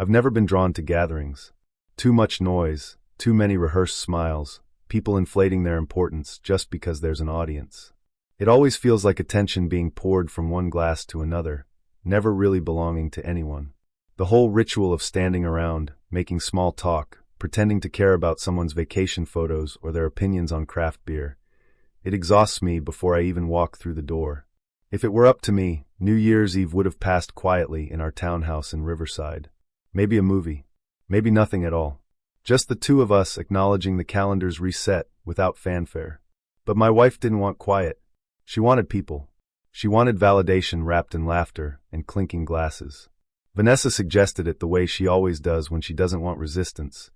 I've never been drawn to gatherings. Too much noise, too many rehearsed smiles, people inflating their importance just because there's an audience. It always feels like attention being poured from one glass to another, never really belonging to anyone. The whole ritual of standing around, making small talk, pretending to care about someone's vacation photos or their opinions on craft beer. It exhausts me before I even walk through the door. If it were up to me, New Year's Eve would have passed quietly in our townhouse in Riverside. Maybe a movie. Maybe nothing at all. Just the two of us acknowledging the calendar's reset without fanfare. But my wife didn't want quiet. She wanted people. She wanted validation wrapped in laughter and clinking glasses. Vanessa suggested it the way she always does when she doesn't want resistance.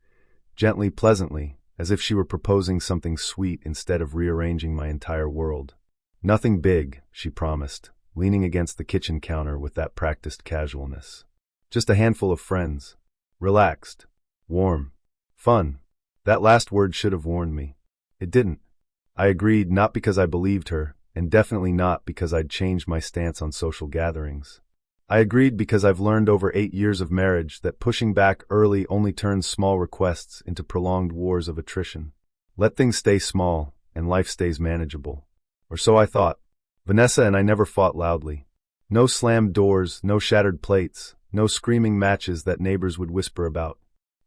Gently, pleasantly, as if she were proposing something sweet instead of rearranging my entire world. Nothing big, she promised, leaning against the kitchen counter with that practiced casualness. Just a handful of friends. Relaxed. Warm. Fun. That last word should have warned me. It didn't. I agreed, not because I believed her, and definitely not because I'd changed my stance on social gatherings. I agreed because I've learned over 8 years of marriage that pushing back early only turns small requests into prolonged wars of attrition. Let things stay small, and life stays manageable. Or so I thought. Vanessa and I never fought loudly. No slammed doors, no shattered plates, no screaming matches that neighbors would whisper about.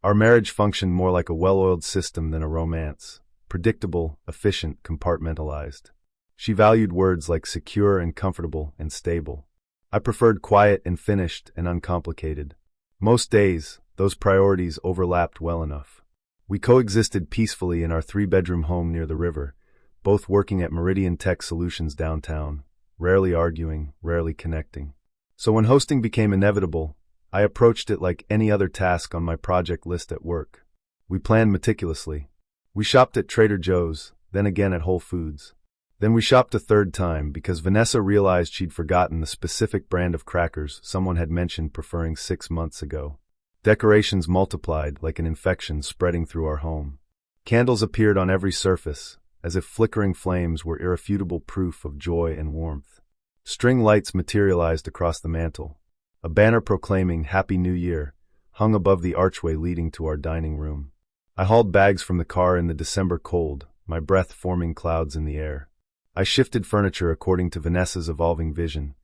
Our marriage functioned more like a well-oiled system than a romance. Predictable, efficient, compartmentalized. She valued words like secure and comfortable and stable. I preferred quiet and finished and uncomplicated. Most days, those priorities overlapped well enough. We coexisted peacefully in our 3-bedroom home near the river, both working at Meridian Tech Solutions downtown, rarely arguing, rarely connecting. So when hosting became inevitable, I approached it like any other task on my project list at work. We planned meticulously. We shopped at Trader Joe's, then again at Whole Foods. Then we shopped a third time because Vanessa realized she'd forgotten the specific brand of crackers someone had mentioned preferring 6 months ago. Decorations multiplied like an infection spreading through our home. Candles appeared on every surface, as if flickering flames were irrefutable proof of joy and warmth. String lights materialized across the mantel. A banner proclaiming Happy New Year hung above the archway leading to our dining room. I hauled bags from the car in the December cold, my breath forming clouds in the air. I shifted furniture according to Vanessa's evolving vision.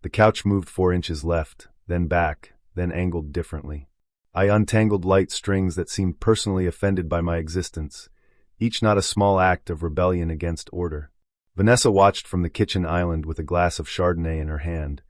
The couch moved 4 inches left, then back, then angled differently. I untangled light strings that seemed personally offended by my existence, each not a small act of rebellion against order. Vanessa watched from the kitchen island with a glass of Chardonnay in her hand,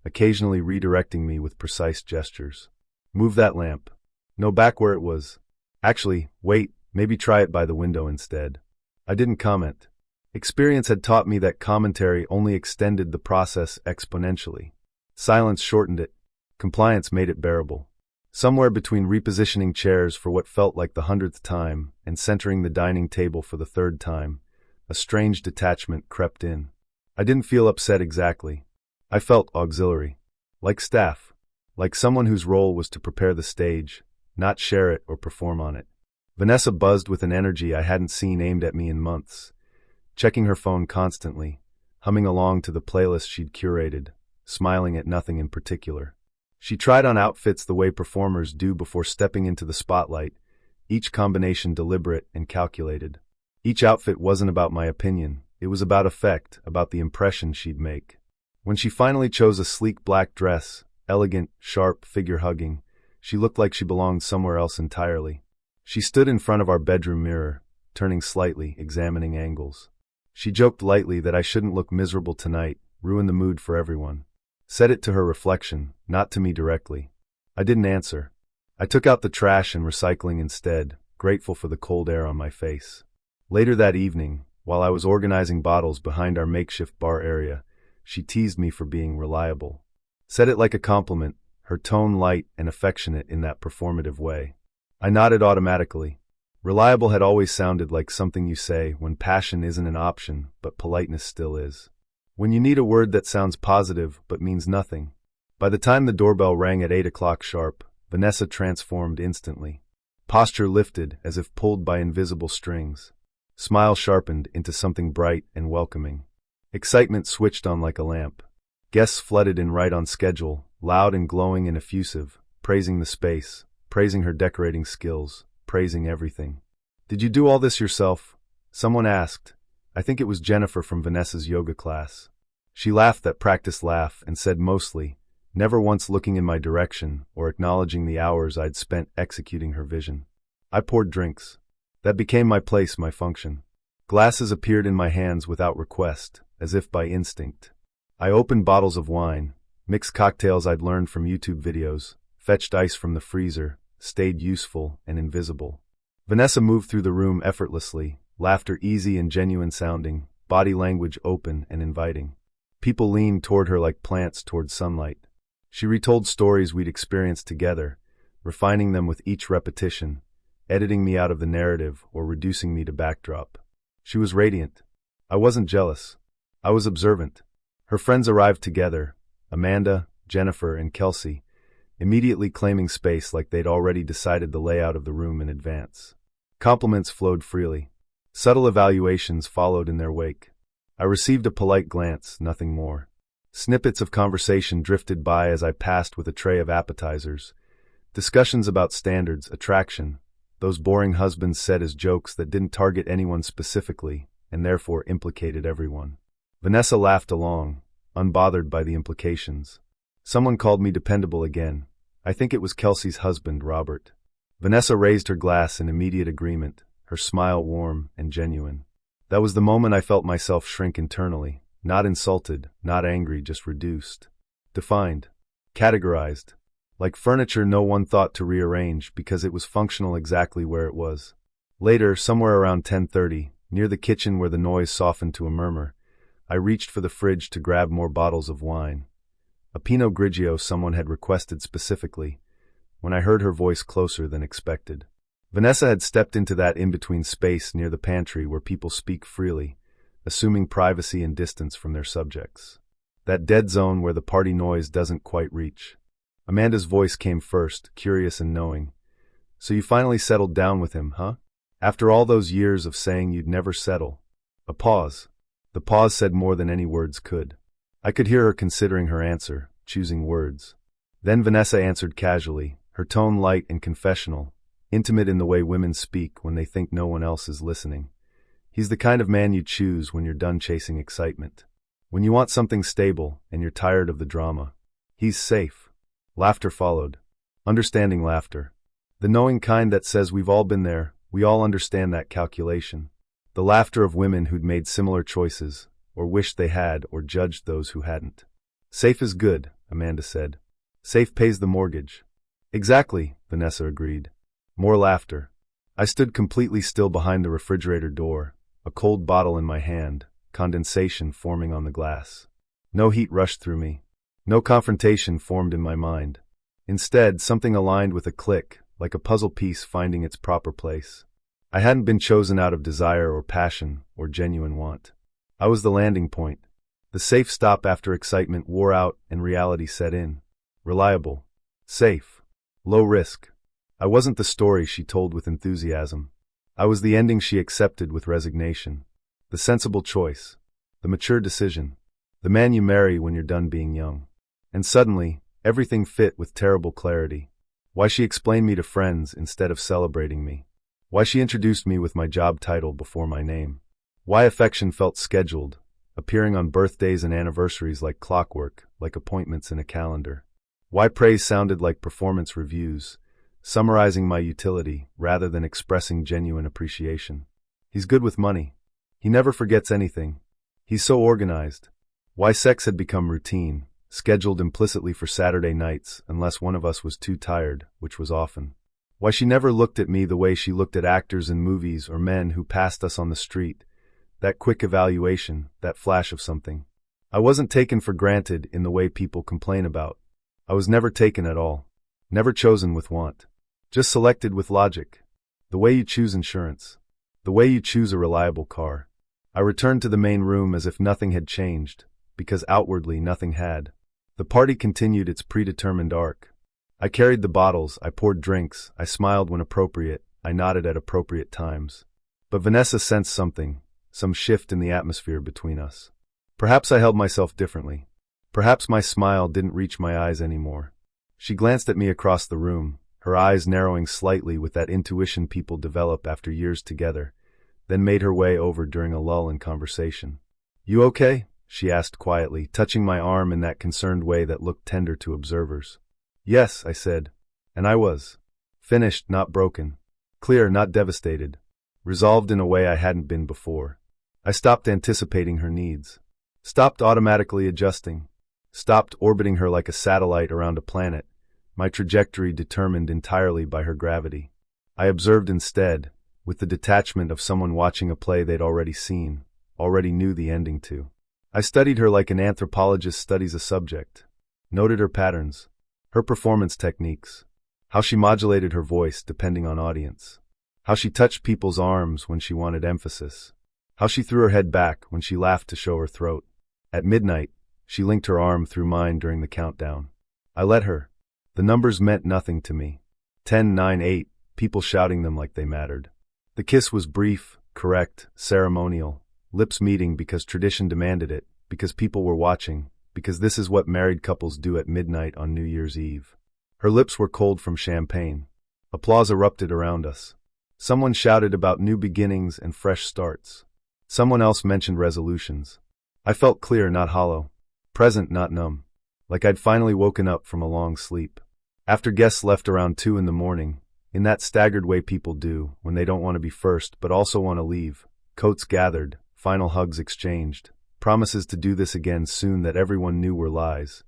occasionally redirecting me with precise gestures. Move that lamp. No, back where it was. Actually, wait, maybe try it by the window instead. I didn't comment. Experience had taught me that commentary only extended the process exponentially. Silence shortened it. Compliance made it bearable. Somewhere between repositioning chairs for what felt like the 100th time and centering the dining table for the 3rd time, a strange detachment crept in. I didn't feel upset exactly. I felt auxiliary. Like staff. Like someone whose role was to prepare the stage, not share it or perform on it. Vanessa buzzed with an energy I hadn't seen aimed at me in months. Checking her phone constantly, humming along to the playlist she'd curated, smiling at nothing in particular. She tried on outfits the way performers do before stepping into the spotlight, each combination deliberate and calculated. Each outfit wasn't about my opinion, it was about effect, about the impression she'd make. When she finally chose a sleek black dress, elegant, sharp, figure-hugging, she looked like she belonged somewhere else entirely. She stood in front of our bedroom mirror, turning slightly, examining angles. She joked lightly that I shouldn't look miserable tonight, ruin the mood for everyone. Said it to her reflection, not to me directly. I didn't answer. I took out the trash and recycling instead, grateful for the cold air on my face. Later that evening, while I was organizing bottles behind our makeshift bar area, she teased me for being reliable. Said it like a compliment, her tone light and affectionate in that performative way. I nodded automatically. Reliable had always sounded like something you say when passion isn't an option, but politeness still is. When you need a word that sounds positive but means nothing. By the time the doorbell rang at 8 o'clock sharp, Vanessa transformed instantly. Posture lifted as if pulled by invisible strings. Smile sharpened into something bright and welcoming. Excitement switched on like a lamp. Guests flooded in right on schedule, loud and glowing and effusive, praising the space, praising her decorating skills, praising everything. "Did you do all this yourself?" someone asked. I think it was Jennifer from Vanessa's yoga class. She laughed that practiced laugh and said mostly, never once looking in my direction or acknowledging the hours I'd spent executing her vision. I poured drinks. That became my place, my function. Glasses appeared in my hands without request, as if by instinct. I opened bottles of wine, mixed cocktails I'd learned from YouTube videos, fetched ice from the freezer, stayed useful and invisible. Vanessa moved through the room effortlessly, laughter easy and genuine sounding, body language open and inviting. People leaned toward her like plants toward sunlight. She retold stories we'd experienced together, refining them with each repetition, editing me out of the narrative or reducing me to backdrop. She was radiant. I wasn't jealous. I was observant. Her friends arrived together, Amanda, Jennifer, and Kelsey, immediately claiming space like they'd already decided the layout of the room in advance. Compliments flowed freely. Subtle evaluations followed in their wake. I received a polite glance, nothing more. Snippets of conversation drifted by as I passed with a tray of appetizers. Discussions about standards, attraction, those boring husbands said as jokes that didn't target anyone specifically, and therefore implicated everyone. Vanessa laughed along, unbothered by the implications. Someone called me dependable again. I think it was Kelsey's husband, Robert. Vanessa raised her glass in immediate agreement, her smile warm and genuine. That was the moment I felt myself shrink internally, not insulted, not angry, just reduced. Defined. Categorized. Like furniture no one thought to rearrange because it was functional exactly where it was. Later, somewhere around 10:30, near the kitchen where the noise softened to a murmur, I reached for the fridge to grab more bottles of wine. A Pinot Grigio someone had requested specifically, when I heard her voice closer than expected. Vanessa had stepped into that in-between space near the pantry where people speak freely, assuming privacy and distance from their subjects. That dead zone where the party noise doesn't quite reach. Amanda's voice came first, curious and knowing. "So you finally settled down with him, huh? After all those years of saying you'd never settle." A pause. The pause said more than any words could. I could hear her considering her answer, choosing words. Then Vanessa answered casually, her tone light and confessional, intimate in the way women speak when they think no one else is listening. "He's the kind of man you choose when you're done chasing excitement. When you want something stable and you're tired of the drama. He's safe." Laughter followed. Understanding laughter. The knowing kind that says we've all been there, we all understand that calculation. The laughter of women who'd made similar choices, or wished they had, or judged those who hadn't. "Safe is good," Amanda said. "Safe pays the mortgage." "Exactly," Vanessa agreed. More laughter. I stood completely still behind the refrigerator door, a cold bottle in my hand, condensation forming on the glass. No heat rushed through me. No confrontation formed in my mind. Instead, something aligned with a click, like a puzzle piece finding its proper place. I hadn't been chosen out of desire or passion or genuine want. I was the landing point. The safe stop after excitement wore out and reality set in. Reliable. Safe. Low risk. I wasn't the story she told with enthusiasm. I was the ending she accepted with resignation. The sensible choice. The mature decision. The man you marry when you're done being young. And suddenly, everything fit with terrible clarity. Why she explained me to friends instead of celebrating me. Why she introduced me with my job title before my name. Why affection felt scheduled, appearing on birthdays and anniversaries like clockwork, like appointments in a calendar. Why praise sounded like performance reviews, summarizing my utility rather than expressing genuine appreciation. He's good with money. He never forgets anything. He's so organized. Why sex had become routine, scheduled implicitly for Saturday nights unless one of us was too tired, which was often. Why she never looked at me the way she looked at actors in movies or men who passed us on the street. That quick evaluation, that flash of something. I wasn't taken for granted in the way people complain about. I was never taken at all. Never chosen with want. Just selected with logic. The way you choose insurance. The way you choose a reliable car. I returned to the main room as if nothing had changed, because outwardly nothing had. The party continued its predetermined arc. I carried the bottles, I poured drinks, I smiled when appropriate, I nodded at appropriate times. But Vanessa sensed something, some shift in the atmosphere between us. Perhaps I held myself differently. Perhaps my smile didn't reach my eyes anymore. She glanced at me across the room, her eyes narrowing slightly with that intuition people develop after years together, then made her way over during a lull in conversation. "You okay?" she asked quietly, touching my arm in that concerned way that looked tender to observers. "Yes," I said. And I was. Finished, not broken. Clear, not devastated. Resolved in a way I hadn't been before. I stopped anticipating her needs. Stopped automatically adjusting. Stopped orbiting her like a satellite around a planet, my trajectory determined entirely by her gravity. I observed instead, with the detachment of someone watching a play they'd already seen, already knew the ending to. I studied her like an anthropologist studies a subject. Noted her patterns, her performance techniques, how she modulated her voice depending on audience, how she touched people's arms when she wanted emphasis, how she threw her head back when she laughed to show her throat. At midnight, she linked her arm through mine during the countdown. I let her. The numbers meant nothing to me. 10, 9, 8, people shouting them like they mattered. The kiss was brief, correct, ceremonial, lips meeting because tradition demanded it, because people were watching, because this is what married couples do at midnight on New Year's Eve. Her lips were cold from champagne. Applause erupted around us. Someone shouted about new beginnings and fresh starts. Someone else mentioned resolutions. I felt clear, not hollow. Present, not numb. Like I'd finally woken up from a long sleep. After guests left around 2 in the morning, in that staggered way people do when they don't want to be first but also want to leave, coats gathered, final hugs exchanged, promises to do this again soon that everyone knew were lies.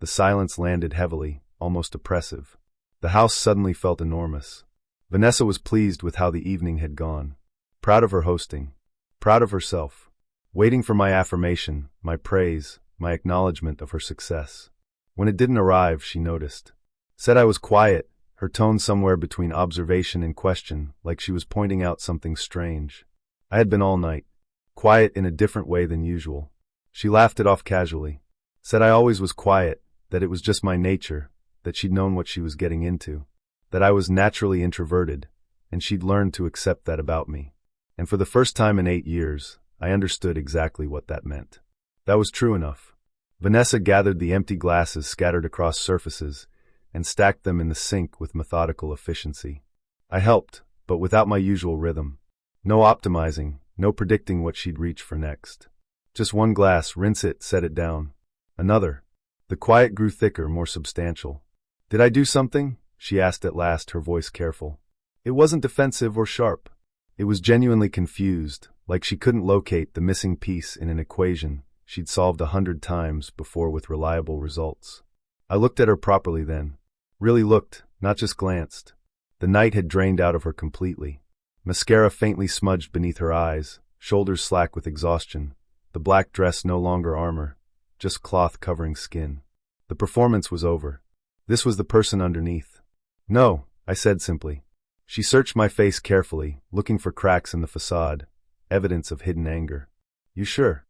The silence landed heavily, almost oppressive. The house suddenly felt enormous. Vanessa was pleased with how the evening had gone. Proud of her hosting. Proud of herself. Waiting for my affirmation, my praise, my acknowledgement of her success. When it didn't arrive, she noticed. Said I was quiet, her tone somewhere between observation and question, like she was pointing out something strange. I had been all night. Quiet in a different way than usual. She laughed it off casually. Said I always was quiet, that it was just my nature, that she'd known what she was getting into. That I was naturally introverted, and she'd learned to accept that about me. And for the first time in 8 years, I understood exactly what that meant. That was true enough. Vanessa gathered the empty glasses scattered across surfaces and stacked them in the sink with methodical efficiency. I helped, but without my usual rhythm. No optimizing, no predicting what she'd reach for next. Just one glass, rinse it, set it down. Another. The quiet grew thicker, more substantial. Did I do something? She asked at last, her voice careful. It wasn't defensive or sharp. It was genuinely confused, like she couldn't locate the missing piece in an equation she'd solved 100 times before with reliable results. I looked at her properly then. Really looked, not just glanced. The night had drained out of her completely. Mascara faintly smudged beneath her eyes, shoulders slack with exhaustion, the black dress no longer armor, just cloth covering skin. The performance was over. This was the person underneath. No, I said simply. She searched my face carefully, looking for cracks in the facade, evidence of hidden anger. You sure?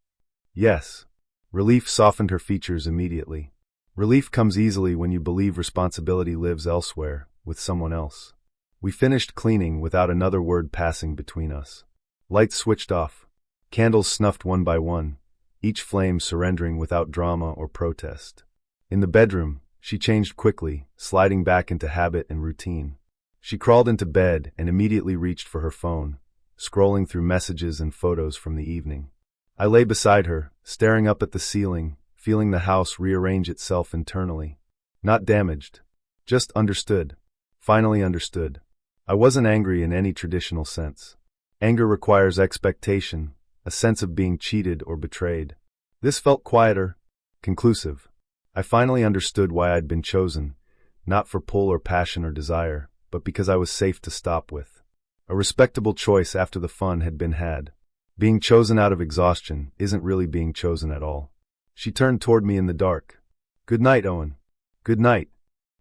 Yes. Relief softened her features immediately. Relief comes easily when you believe responsibility lives elsewhere, with someone else. We finished cleaning without another word passing between us. Lights switched off. Candles snuffed one by one, each flame surrendering without drama or protest. In the bedroom, she changed quickly, sliding back into habit and routine. She crawled into bed and immediately reached for her phone, scrolling through messages and photos from the evening. I lay beside her, staring up at the ceiling, feeling the house rearrange itself internally. Not damaged. Just understood. Finally understood. I wasn't angry in any traditional sense. Anger requires expectation, a sense of being cheated or betrayed. This felt quieter, conclusive. I finally understood why I'd been chosen, not for pull or passion or desire, but because I was safe to stop with. A respectable choice after the fun had been had. Being chosen out of exhaustion isn't really being chosen at all. She turned toward me in the dark. Good night, Owen. Good night.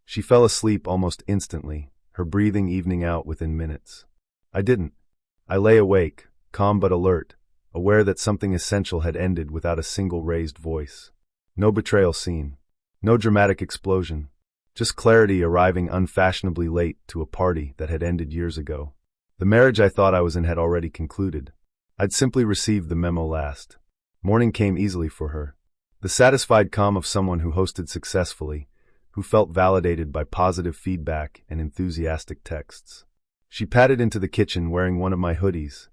She fell asleep almost instantly, her breathing evening out within minutes. I didn't. I lay awake, calm but alert, aware that something essential had ended without a single raised voice. No betrayal scene. No dramatic explosion. Just clarity arriving unfashionably late to a party that had ended years ago. The marriage I thought I was in had already concluded. I'd simply received the memo last. Morning came easily for her. The satisfied calm of someone who hosted successfully, who felt validated by positive feedback and enthusiastic texts. She padded into the kitchen wearing one of my hoodies,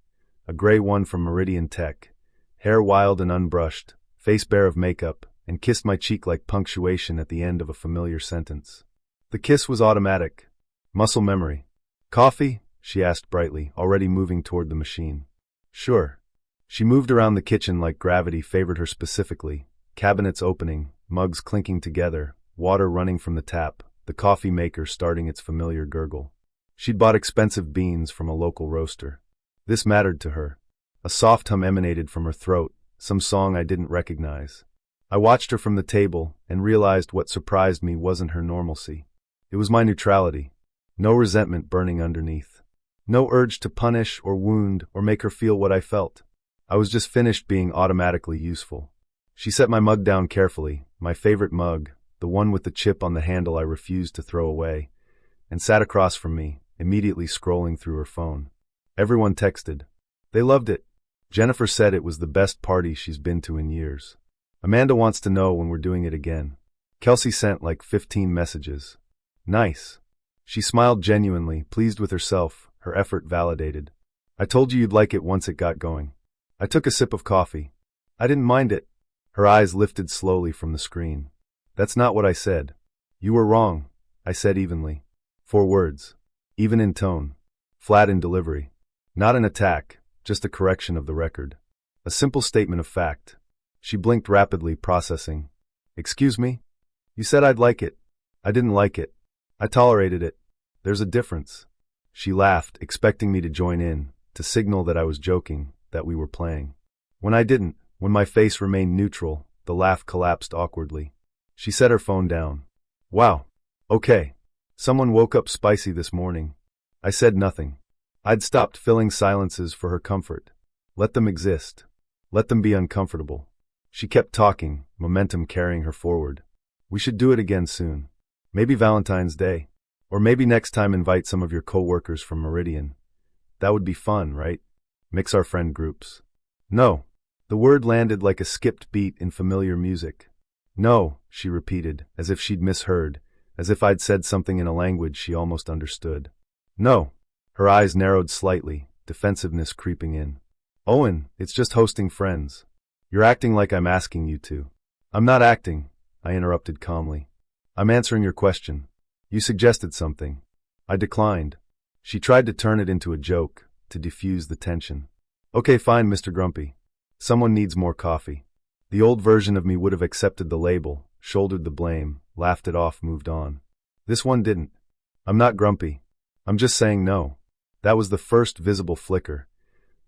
a gray one from Meridian Tech, hair wild and unbrushed, face bare of makeup, and kissed my cheek like punctuation at the end of a familiar sentence. The kiss was automatic. Muscle memory. "Coffee?" she asked brightly, already moving toward the machine. "Sure." She moved around the kitchen like gravity favored her specifically, cabinets opening, mugs clinking together, water running from the tap, the coffee maker starting its familiar gurgle. She'd bought expensive beans from a local roaster. This mattered to her. A soft hum emanated from her throat, some song I didn't recognize. I watched her from the table and realized what surprised me wasn't her normalcy. It was my neutrality. No resentment burning underneath. No urge to punish or wound or make her feel what I felt. I was just finished being automatically useful. She set my mug down carefully, my favorite mug, the one with the chip on the handle I refused to throw away, and sat across from me, immediately scrolling through her phone. Everyone texted. They loved it. Jennifer said it was the best party she's been to in years. Amanda wants to know when we're doing it again. Kelsey sent like 15 messages. Nice. She smiled genuinely, pleased with herself, her effort validated. I told you you'd like it once it got going. I took a sip of coffee. I didn't mind it. Her eyes lifted slowly from the screen. That's not what I said. You were wrong, I said evenly. 4 words. Even in tone. Flat in delivery. Not an attack, just a correction of the record. A simple statement of fact. She blinked rapidly, processing. Excuse me? You said I'd like it. I didn't like it. I tolerated it. There's a difference. She laughed, expecting me to join in, to signal that I was joking, that we were playing. When I didn't, when my face remained neutral, the laugh collapsed awkwardly. She set her phone down. Wow. Okay. Someone woke up spicy this morning. I said nothing. I'd stopped filling silences for her comfort. Let them exist. Let them be uncomfortable. She kept talking, momentum carrying her forward. We should do it again soon. Maybe Valentine's Day. Or maybe next time invite some of your co-workers from Meridian. That would be fun, right? Mix our friend groups. No. The word landed like a skipped beat in familiar music. No, she repeated, as if she'd misheard, as if I'd said something in a language she almost understood. No. Her eyes narrowed slightly, defensiveness creeping in. Owen, it's just hosting friends. You're acting like I'm asking you to. I'm not acting, I interrupted calmly. I'm answering your question. You suggested something. I declined. She tried to turn it into a joke, to diffuse the tension. Okay, fine, Mr. Grumpy. Someone needs more coffee. The old version of me would have accepted the label, shouldered the blame, laughed it off, moved on. This one didn't. I'm not grumpy. I'm just saying no. That was the first visible flicker.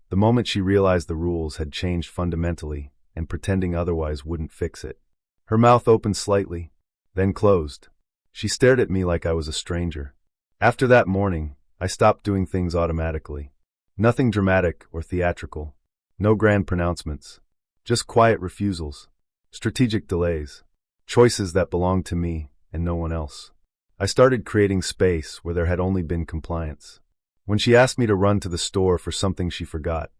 The moment she realized the rules had changed fundamentally, and pretending otherwise wouldn't fix it. Her mouth opened slightly, then closed. She stared at me like I was a stranger. After that morning, I stopped doing things automatically. Nothing dramatic or theatrical. No grand pronouncements. Just quiet refusals. Strategic delays. Choices that belonged to me and no one else. I started creating space where there had only been compliance. When she asked me to run to the store for something she forgot,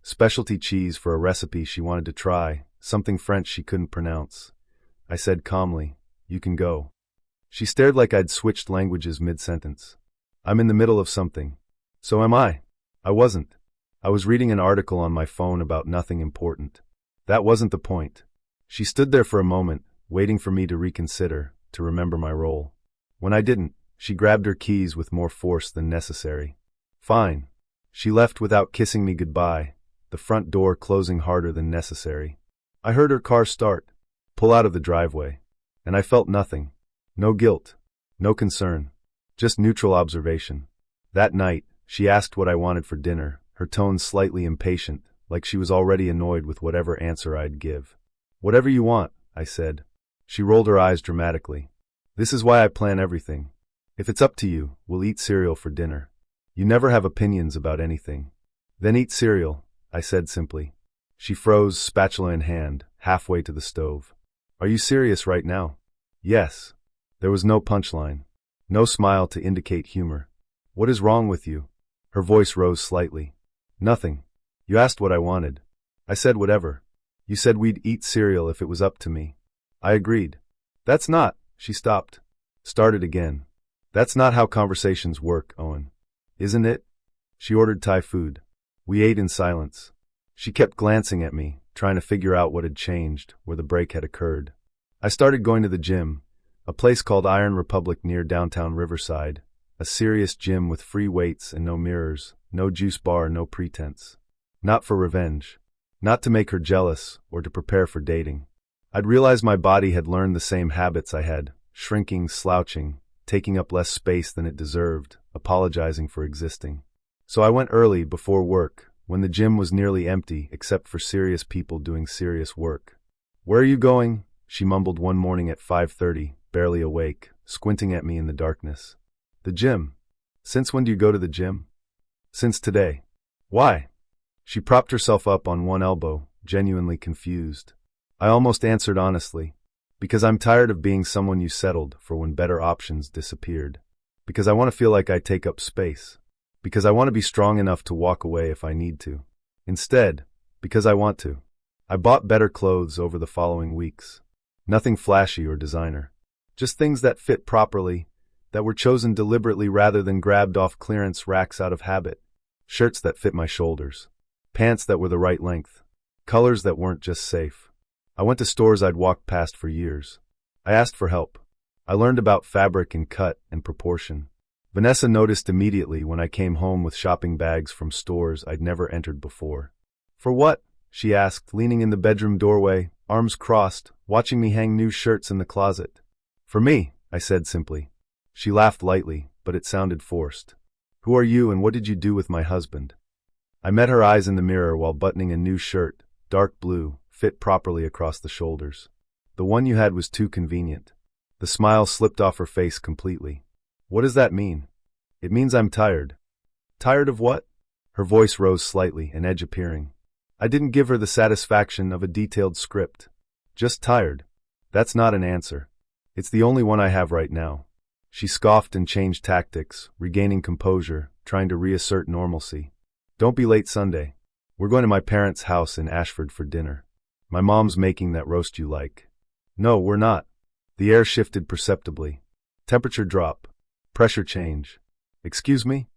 specialty cheese for a recipe she wanted to try, something French she couldn't pronounce, I said calmly, "You can go." She stared like I'd switched languages mid-sentence. I'm in the middle of something. So am I. I wasn't. I was reading an article on my phone about nothing important. That wasn't the point. She stood there for a moment, waiting for me to reconsider, to remember my role. When I didn't, she grabbed her keys with more force than necessary. Fine. She left without kissing me goodbye, the front door closing harder than necessary. I heard her car start, pull out of the driveway, and I felt nothing. No guilt, no concern, just neutral observation. That night, she asked what I wanted for dinner, her tone slightly impatient, like she was already annoyed with whatever answer I'd give. Whatever you want, I said. She rolled her eyes dramatically. This is why I plan everything. If it's up to you, we'll eat cereal for dinner. You never have opinions about anything. Then eat cereal, I said simply. She froze, spatula in hand, halfway to the stove. Are you serious right now? Yes. There was no punchline. No smile to indicate humor. What is wrong with you? Her voice rose slightly. Nothing. You asked what I wanted. I said whatever. You said we'd eat cereal if it was up to me. I agreed. That's not. She stopped. Started again. That's not how conversations work, Owen. Isn't it? She ordered Thai food. We ate in silence. She kept glancing at me, trying to figure out what had changed, where the break had occurred. I started going to the gym, a place called Iron Republic near downtown Riverside, a serious gym with free weights and no mirrors, no juice bar, no pretense. Not for revenge. Not to make her jealous or to prepare for dating. I'd realized my body had learned the same habits I had, shrinking, slouching, taking up less space than it deserved, apologizing for existing. So I went early, before work, when the gym was nearly empty except for serious people doing serious work. "Where are you going?" she mumbled one morning at 5:30, barely awake, squinting at me in the darkness. "The gym." "Since when do you go to the gym?" "Since today." "Why?" She propped herself up on one elbow, genuinely confused. I almost answered honestly. "Because I'm tired of being someone you settled for when better options disappeared. Because I want to feel like I take up space. Because I want to be strong enough to walk away if I need to. Instead, because I want to." I bought better clothes over the following weeks. Nothing flashy or designer. Just things that fit properly, that were chosen deliberately rather than grabbed off clearance racks out of habit. Shirts that fit my shoulders. Pants that were the right length. Colors that weren't just safe. I went to stores I'd walked past for years. I asked for help. I learned about fabric and cut and proportion. Vanessa noticed immediately when I came home with shopping bags from stores I'd never entered before. "For what?" she asked, leaning in the bedroom doorway, arms crossed, watching me hang new shirts in the closet. "For me," I said simply. She laughed lightly, but it sounded forced. "Who are you and what did you do with my husband?" I met her eyes in the mirror while buttoning a new shirt, dark blue, fit properly across the shoulders. "The one you had was too convenient." The smile slipped off her face completely. "What does that mean?" "It means I'm tired." "Tired of what?" Her voice rose slightly, an edge appearing. I didn't give her the satisfaction of a detailed script. "Just tired." "That's not an answer. It's the only one I have right now." She scoffed and changed tactics, regaining composure, trying to reassert normalcy. "Don't be late Sunday. We're going to my parents' house in Ashford for dinner. My mom's making that roast you like." "No, we're not." The air shifted perceptibly. Temperature drop. Pressure change. "Excuse me?"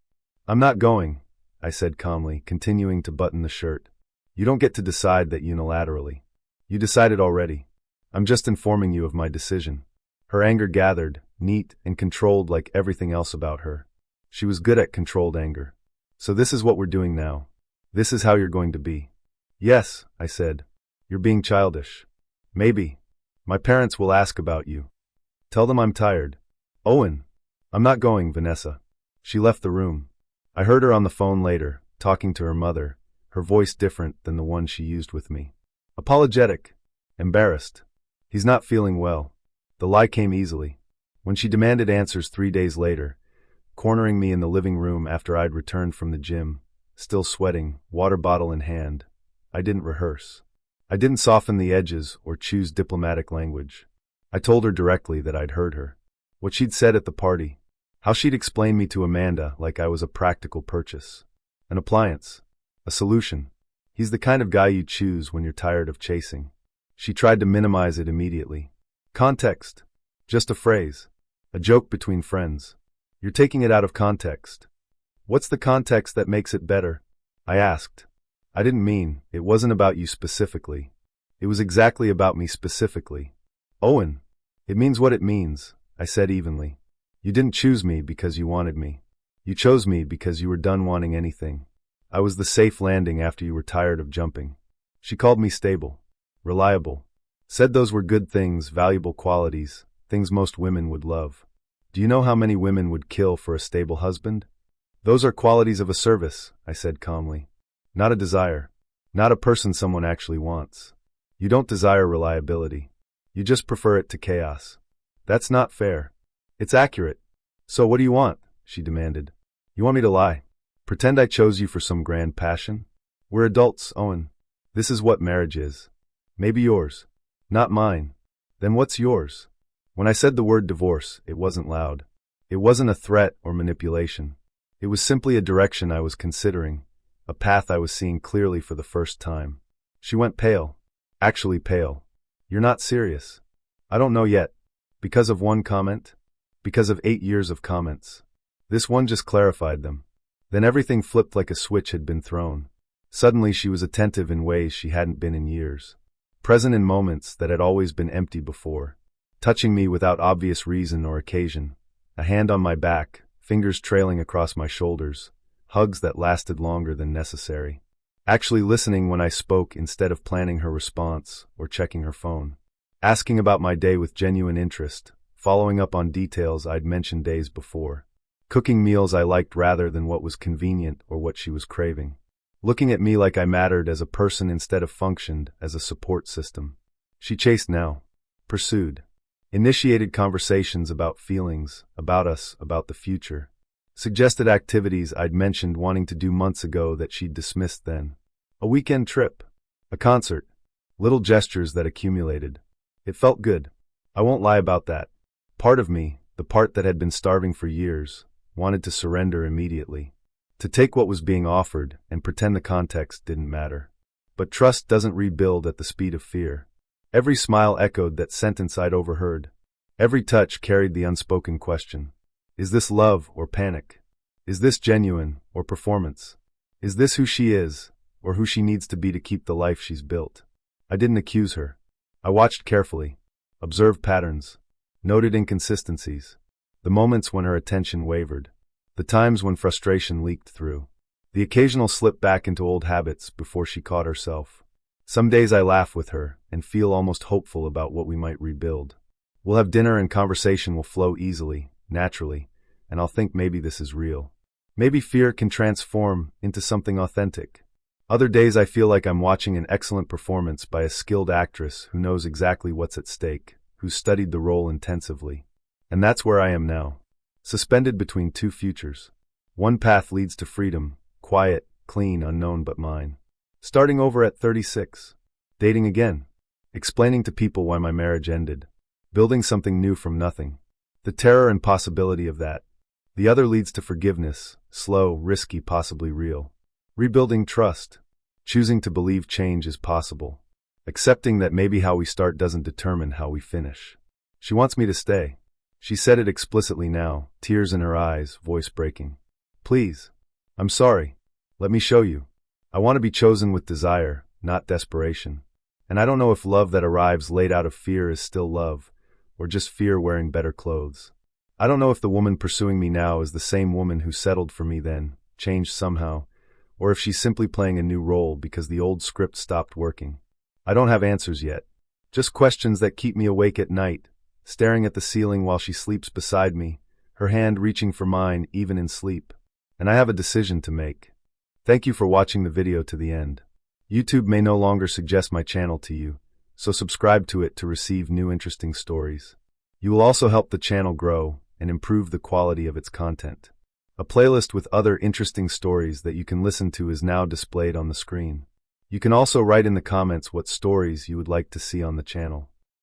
"I'm not going," I said calmly, continuing to button the shirt. "You don't get to decide that unilaterally. You decided already. I'm just informing you of my decision." Her anger gathered, neat and controlled like everything else about her. She was good at controlled anger. "So this is what we're doing now. This is how you're going to be." "Yes," I said. "You're being childish." "Maybe. My parents will ask about you. Tell them I'm tired." "Owen." "I'm not going, Vanessa." She left the room. I heard her on the phone later, talking to her mother, her voice different than the one she used with me. Apologetic. Embarrassed. "He's not feeling well." The lie came easily. When she demanded answers 3 days later, cornering me in the living room after I'd returned from the gym, still sweating, water bottle in hand, I didn't rehearse. I didn't soften the edges or choose diplomatic language. I told her directly that I'd heard her. What she'd said at the party. How she'd explained me to Amanda like I was a practical purchase. An appliance. A solution. "He's the kind of guy you choose when you're tired of chasing." She tried to minimize it immediately. Context. Just a phrase. A joke between friends. "You're taking it out of context." "What's the context that makes it better?" I asked. "I didn't mean, it wasn't about you specifically. It was exactly about me specifically." "Owen." "It means what it means," I said evenly. "You didn't choose me because you wanted me. You chose me because you were done wanting anything. I was the safe landing after you were tired of jumping." She called me stable. Reliable. Said those were good things, valuable qualities, things most women would love. Do you know how many women would kill for a stable husband? "Those are qualities of a service," I said calmly. "Not a desire. Not a person someone actually wants. You don't desire reliability. You just prefer it to chaos." "That's not fair." "It's accurate." "So what do you want?" she demanded. "You want me to lie? Pretend I chose you for some grand passion? We're adults, Owen. This is what marriage is. Maybe yours. Not mine. Then what's yours?" When I said the word divorce, it wasn't loud. It wasn't a threat or manipulation. It was simply a direction I was considering, a path I was seeing clearly for the first time. She went pale. Actually pale. "You're not serious." "I don't know yet." "Because of one comment?" Because of 8 years of comments. This one just clarified them. Then everything flipped like a switch had been thrown. Suddenly she was attentive in ways she hadn't been in years. Present in moments that had always been empty before. Touching me without obvious reason or occasion. A hand on my back, fingers trailing across my shoulders. Hugs that lasted longer than necessary. Actually listening when I spoke instead of planning her response or checking her phone. Asking about my day with genuine interest, following up on details I'd mentioned days before. Cooking meals I liked rather than what was convenient or what she was craving. Looking at me like I mattered as a person instead of functioned as a support system. She chased now. Pursued. Initiated conversations about feelings, about us, about the future. Suggested activities I'd mentioned wanting to do months ago that she'd dismissed then. A weekend trip. A concert. Little gestures that accumulated. It felt good. I won't lie about that. Part of me, the part that had been starving for years, wanted to surrender immediately. To take what was being offered and pretend the context didn't matter. But trust doesn't rebuild at the speed of fear. Every smile echoed that sentence I'd overheard. Every touch carried the unspoken question. Is this love or panic? Is this genuine or performance? Is this who she is or who she needs to be to keep the life she's built? I didn't accuse her. I watched carefully, observed patterns, noted inconsistencies, the moments when her attention wavered, the times when frustration leaked through, the occasional slip back into old habits before she caught herself. Some days I laugh with her and feel almost hopeful about what we might rebuild. We'll have dinner and conversation will flow easily, naturally, and I'll think maybe this is real. Maybe fear can transform into something authentic. Other days I feel like I'm watching an excellent performance by a skilled actress who knows exactly what's at stake, who's studied the role intensively. And that's where I am now. Suspended between two futures. One path leads to freedom, quiet, clean, unknown but mine. Starting over at 36. Dating again. Explaining to people why my marriage ended. Building something new from nothing. The terror and possibility of that. The other leads to forgiveness, slow, risky, possibly real. Rebuilding trust. Choosing to believe change is possible. Accepting that maybe how we start doesn't determine how we finish. She wants me to stay. She said it explicitly now, tears in her eyes, voice breaking. Please. I'm sorry. Let me show you. I want to be chosen with desire, not desperation. And I don't know if love that arrives late out of fear is still love, or just fear wearing better clothes. I don't know if the woman pursuing me now is the same woman who settled for me then, changed somehow, or if she's simply playing a new role because the old script stopped working. I don't have answers yet. Just questions that keep me awake at night, staring at the ceiling while she sleeps beside me, her hand reaching for mine even in sleep. And I have a decision to make. Thank you for watching the video to the end. YouTube may no longer suggest my channel to you, so subscribe to it to receive new interesting stories. You will also help the channel grow and improve the quality of its content. A playlist with other interesting stories that you can listen to is now displayed on the screen. You can also write in the comments what stories you would like to see on the channel.